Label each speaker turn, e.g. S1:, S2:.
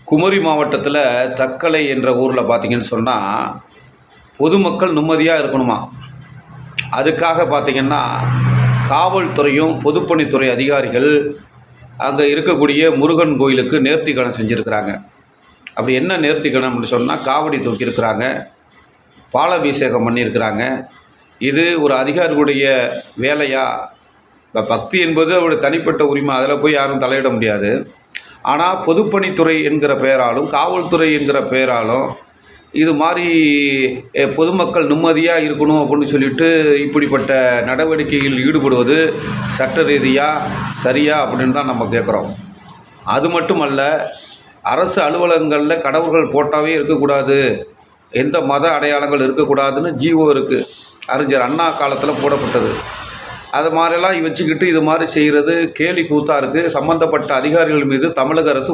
S1: குமரி மாவட்டத்தில் தக்கலை என்ற ஊரில் பார்த்தீங்கன்னு சொன்னால் பொதுமக்கள் நிம்மதியாக இருக்கணுமா. அதுக்காக பார்த்தீங்கன்னா காவல்துறையும் பொதுப்பணித்துறை அதிகாரிகள் அங்கே இருக்கக்கூடிய முருகன் கோயிலுக்கு நேர்த்திக்கடன் செஞ்சுருக்கிறாங்க. அப்படி என்ன நேர்த்திக்கடன் அப்படின்னு சொன்னால் காவடி தூக்கியிருக்கிறாங்க, பாலாபிஷேகம் பண்ணியிருக்கிறாங்க. இது ஒரு அதிகாரிகளுடைய வேலையா? இப்போ பக்தி என்பது அவருடைய தனிப்பட்ட உரிமை, அதில் போய் யாரும் தலையிட முடியாது. ஆனால் பொதுப்பணித்துறை என்கிற பெயராலும் காவல்துறை என்கிற பெயராலும் இது மாதிரி பொதுமக்கள் நிம்மதியாக இருக்கணும் அப்படின்னு சொல்லிட்டு இப்படிப்பட்ட நடவடிக்கைகளில் ஈடுபடுவது சட்ட ரீதியாக சரியா அப்படின்னு தான் நம்ம கேட்குறோம். அது மட்டுமல்ல, அரசு அலுவலகங்களில் கடவுள்கள் போட்டாவே இருக்கக்கூடாது, எந்த மத அடையாளங்கள் இருக்கக்கூடாதுன்னு ஜிஓ இருக்குது. அறிஞர் அண்ணா காலத்தில் போடப்பட்டது. அது மாதிரிலாம் வச்சுக்கிட்டு இது மாதிரி செய்கிறது கேலி கூத்தாக இருக்குது. சம்மந்தப்பட்ட அதிகாரிகள் மீது தமிழக அரசு